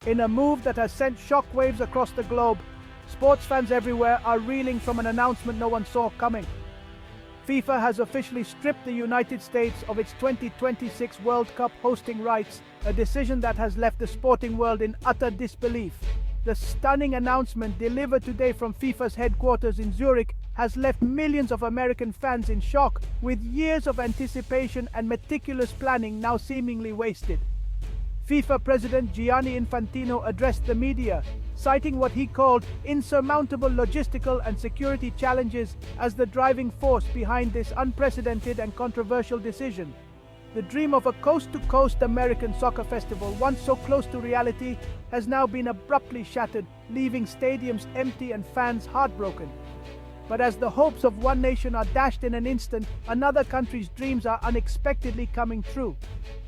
In a move that has sent shockwaves across the globe, sports fans everywhere are reeling from an announcement no one saw coming. FIFA has officially stripped the United States of its 2026 World Cup hosting rights, a decision that has left the sporting world in utter disbelief. The stunning announcement delivered today from FIFA's headquarters in Zurich has left millions of American fans in shock, with years of anticipation and meticulous planning now seemingly wasted. FIFA President Gianni Infantino addressed the media, citing what he called insurmountable logistical and security challenges as the driving force behind this unprecedented and controversial decision. The dream of a coast-to-coast American soccer festival, once so close to reality, has now been abruptly shattered, leaving stadiums empty and fans heartbroken. But as the hopes of one nation are dashed in an instant, another country's dreams are unexpectedly coming true.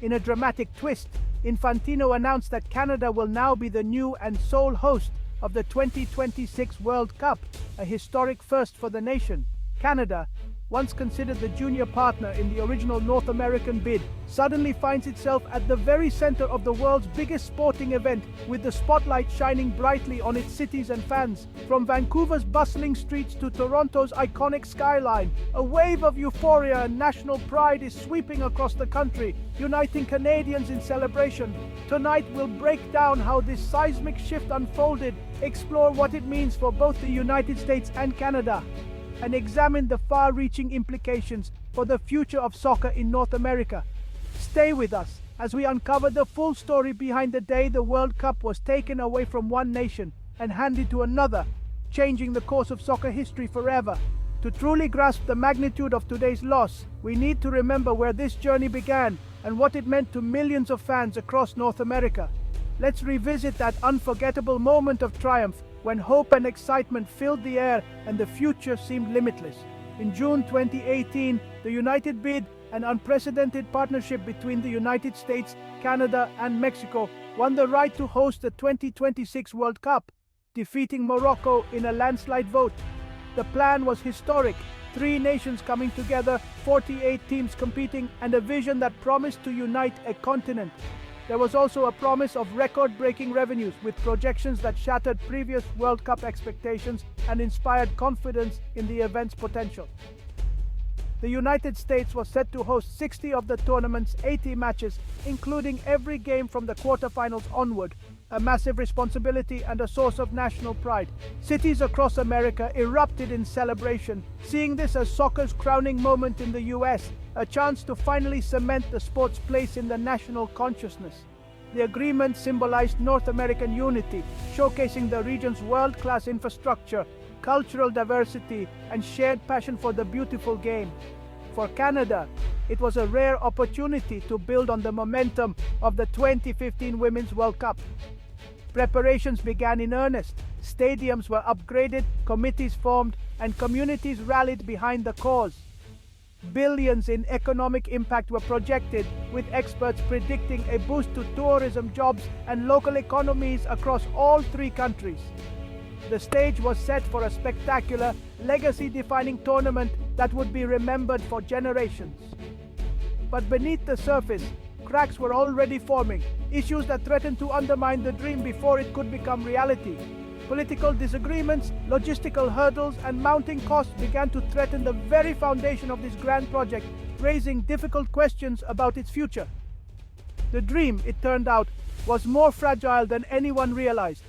In a dramatic twist, Infantino announced that Canada will now be the new and sole host of the 2026 World Cup, a historic first for the nation. Canada, once considered the junior partner in the original North American bid, suddenly finds itself at the very center of the world's biggest sporting event, with the spotlight shining brightly on its cities and fans. From Vancouver's bustling streets to Toronto's iconic skyline, a wave of euphoria and national pride is sweeping across the country, uniting Canadians in celebration. Tonight we'll break down how this seismic shift unfolded, explore what it means for both the United States and Canada, and examine the far-reaching implications for the future of soccer in North America. Stay with us as we uncover the full story behind the day the World Cup was taken away from one nation and handed to another, changing the course of soccer history forever. To truly grasp the magnitude of today's loss, we need to remember where this journey began and what it meant to millions of fans across North America. Let's revisit that unforgettable moment of triumph when hope and excitement filled the air and the future seemed limitless. In June 2018, the United bid, an unprecedented partnership between the United States, Canada, and Mexico, won the right to host the 2026 World Cup, defeating Morocco in a landslide vote. The plan was historic: 3 nations coming together, 48 teams competing, and a vision that promised to unite a continent. There was also a promise of record-breaking revenues, with projections that shattered previous World Cup expectations and inspired confidence in the event's potential. The United States was set to host 60 of the tournament's 80 matches, including every game from the quarterfinals onward, a massive responsibility and a source of national pride. Cities across America erupted in celebration, seeing this as soccer's crowning moment in the US, a chance to finally cement the sport's place in the national consciousness. The agreement symbolized North American unity, showcasing the region's world-class infrastructure, cultural diversity, and shared passion for the beautiful game. For Canada, it was a rare opportunity to build on the momentum of the 2015 Women's World Cup. Preparations began in earnest. Stadiums were upgraded, committees formed, and communities rallied behind the cause. Billions in economic impact were projected, with experts predicting a boost to tourism, jobs, and local economies across all 3 countries. The stage was set for a spectacular, legacy-defining tournament that would be remembered for generations. But beneath the surface, cracks were already forming, issues that threatened to undermine the dream before it could become reality. Political disagreements, logistical hurdles, and mounting costs began to threaten the very foundation of this grand project, raising difficult questions about its future. The dream, it turned out, was more fragile than anyone realized.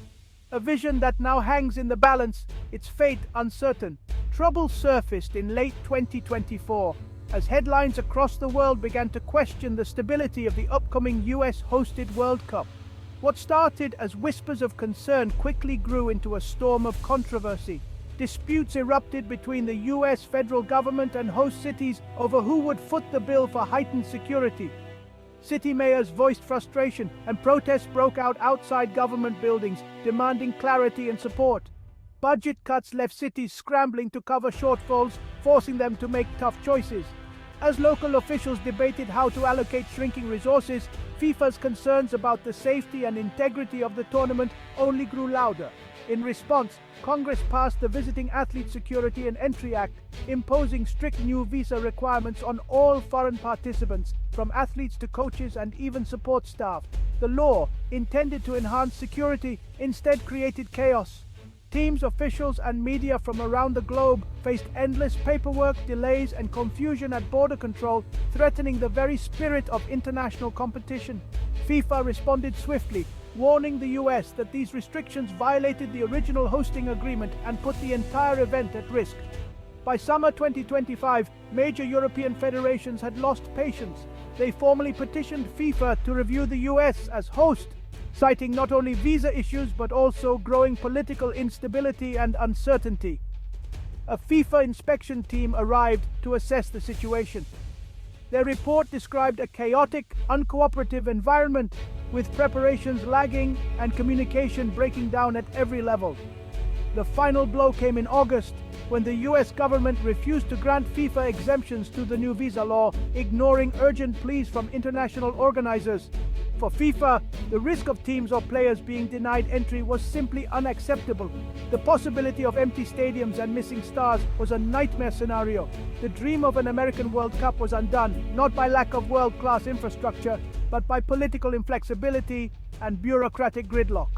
A vision that now hangs in the balance, its fate uncertain. Trouble surfaced in late 2024 as headlines across the world began to question the stability of the upcoming US-hosted World Cup. What started as whispers of concern quickly grew into a storm of controversy. Disputes erupted between the US federal government and host cities over who would foot the bill for heightened security. City mayors voiced frustration, and protests broke out outside government buildings, demanding clarity and support. Budget cuts left cities scrambling to cover shortfalls, forcing them to make tough choices. As local officials debated how to allocate shrinking resources, FIFA's concerns about the safety and integrity of the tournament only grew louder. In response, Congress passed the Visiting Athlete Security and Entry Act, imposing strict new visa requirements on all foreign participants, from athletes to coaches and even support staff. The law, intended to enhance security, instead created chaos. Teams, officials, and media from around the globe faced endless paperwork, delays, and confusion at border control, threatening the very spirit of international competition. FIFA responded swiftly, warning the US that these restrictions violated the original hosting agreement and put the entire event at risk. By summer 2025, major European federations had lost patience. They formally petitioned FIFA to review the US as host, citing not only visa issues but also growing political instability and uncertainty. A FIFA inspection team arrived to assess the situation. Their report described a chaotic, uncooperative environment, with preparations lagging and communication breaking down at every level. The final blow came in August, when the US government refused to grant FIFA exemptions to the new visa law, ignoring urgent pleas from international organizers. For FIFA, the risk of teams or players being denied entry was simply unacceptable. The possibility of empty stadiums and missing stars was a nightmare scenario. The dream of an American World Cup was undone, not by lack of world-class infrastructure, but by political inflexibility and bureaucratic gridlock.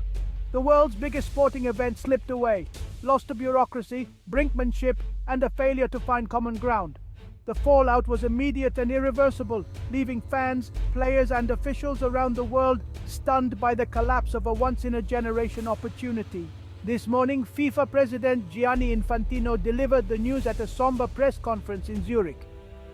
The world's biggest sporting event slipped away, lost to bureaucracy, brinkmanship, and a failure to find common ground. The fallout was immediate and irreversible, leaving fans, players, and officials around the world stunned by the collapse of a once-in-a-generation opportunity. This morning, FIFA President Gianni Infantino delivered the news at a somber press conference in Zurich.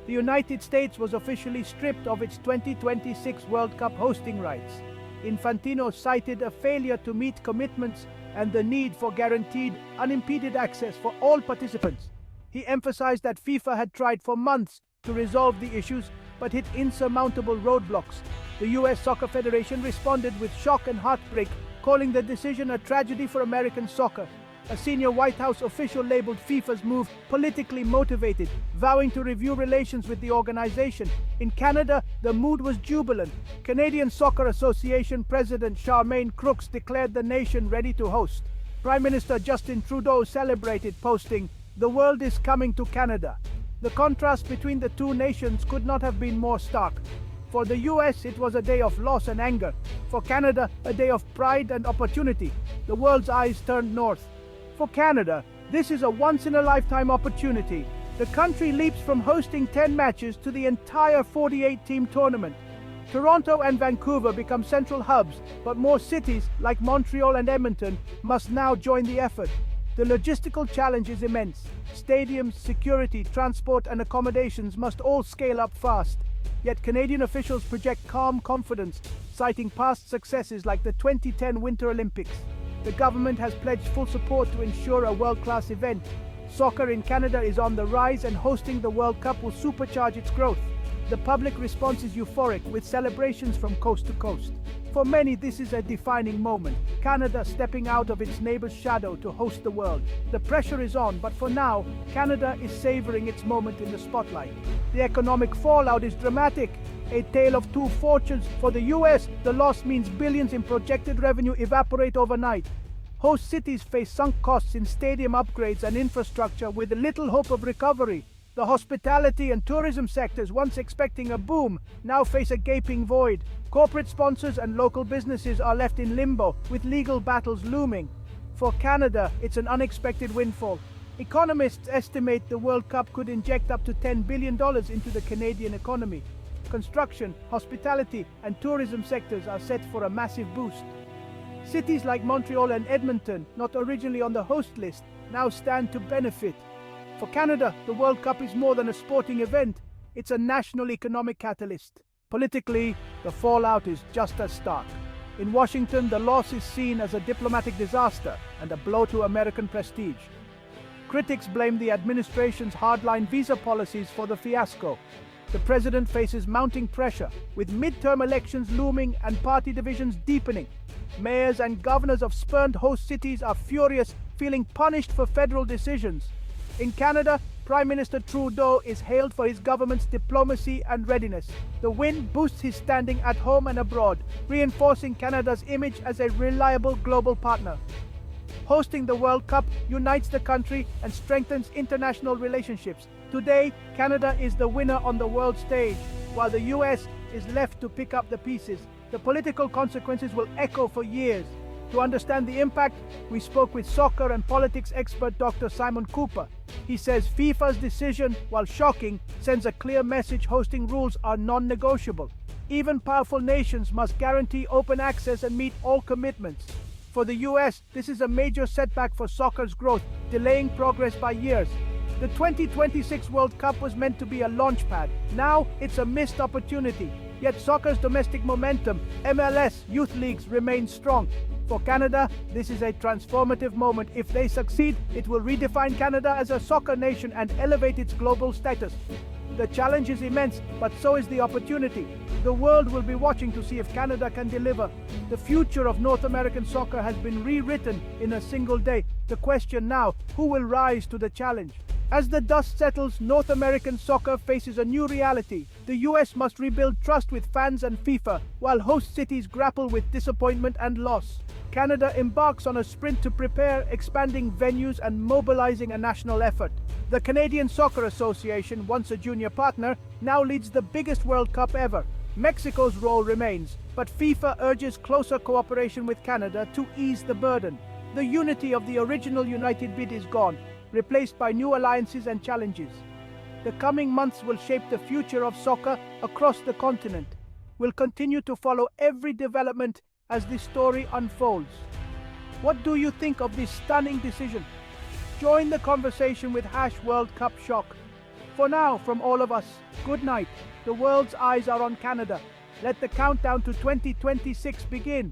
The United States was officially stripped of its 2026 World Cup hosting rights. Infantino cited a failure to meet commitments and the need for guaranteed, unimpeded access for all participants. He emphasized that FIFA had tried for months to resolve the issues but hit insurmountable roadblocks. The US Soccer Federation responded with shock and heartbreak, calling the decision a tragedy for American soccer. A senior White House official labeled FIFA's move politically motivated, vowing to review relations with the organization. In Canada, the mood was jubilant. Canadian Soccer Association President Charmaine Crooks declared the nation ready to host. Prime Minister Justin Trudeau celebrated, posting, "The world is coming to Canada." The contrast between the two nations could not have been more stark. For the US, it was a day of loss and anger. For Canada, a day of pride and opportunity. The world's eyes turned north. For Canada, this is a once-in-a-lifetime opportunity. The country leaps from hosting 10 matches to the entire 48-team tournament. Toronto and Vancouver become central hubs, but more cities, like Montreal and Edmonton, must now join the effort. The logistical challenge is immense. Stadiums, security, transport, and accommodations must all scale up fast. Yet Canadian officials project calm confidence, citing past successes like the 2010 Winter Olympics. The government has pledged full support to ensure a world-class event. Soccer in Canada is on the rise, and hosting the World Cup will supercharge its growth. The public response is euphoric, with celebrations from coast to coast. For many, this is a defining moment. Canada stepping out of its neighbor's shadow to host the world. The pressure is on, but for now, Canada is savoring its moment in the spotlight. The economic fallout is dramatic. A tale of two fortunes. For the US, the loss means billions in projected revenue evaporate overnight. Host cities face sunk costs in stadium upgrades and infrastructure with little hope of recovery. The hospitality and tourism sectors, once expecting a boom, now face a gaping void. Corporate sponsors and local businesses are left in limbo, with legal battles looming. For Canada, it's an unexpected windfall. Economists estimate the World Cup could inject up to $10 billion into the Canadian economy. Construction, hospitality, and tourism sectors are set for a massive boost. Cities like Montreal and Edmonton, not originally on the host list, now stand to benefit. For Canada, the World Cup is more than a sporting event. It's a national economic catalyst. Politically, the fallout is just as stark. In Washington, the loss is seen as a diplomatic disaster and a blow to American prestige. Critics blame the administration's hardline visa policies for the fiasco. The president faces mounting pressure, with midterm elections looming and party divisions deepening. Mayors and governors of spurned host cities are furious, feeling punished for federal decisions. In Canada, Prime Minister Trudeau is hailed for his government's diplomacy and readiness. The win boosts his standing at home and abroad, reinforcing Canada's image as a reliable global partner. Hosting the World Cup unites the country and strengthens international relationships. Today, Canada is the winner on the world stage, while the US is left to pick up the pieces. The political consequences will echo for years. To understand the impact, we spoke with soccer and politics expert Dr. Simon Cooper. He says FIFA's decision, while shocking, sends a clear message hosting rules are non-negotiable. Even powerful nations must guarantee open access and meet all commitments. For the US, this is a major setback for soccer's growth, delaying progress by years. The 2026 World Cup was meant to be a launchpad. Now, it's a missed opportunity. Yet soccer's domestic momentum, MLS, youth leagues remain strong. For Canada, this is a transformative moment. If they succeed, it will redefine Canada as a soccer nation and elevate its global status. The challenge is immense, but so is the opportunity. The world will be watching to see if Canada can deliver. The future of North American soccer has been rewritten in a single day. The question now, who will rise to the challenge? As the dust settles, North American soccer faces a new reality. The US must rebuild trust with fans and FIFA, while host cities grapple with disappointment and loss. Canada embarks on a sprint to prepare, expanding venues and mobilizing a national effort. The Canadian Soccer Association, once a junior partner, now leads the biggest World Cup ever. Mexico's role remains, but FIFA urges closer cooperation with Canada to ease the burden. The unity of the original United bid is gone, replaced by new alliances and challenges. The coming months will shape the future of soccer across the continent. We'll continue to follow every development as this story unfolds. What do you think of this stunning decision? Join the conversation with #WorldCupShock. For now, from all of us, good night. The world's eyes are on Canada. Let the countdown to 2026 begin.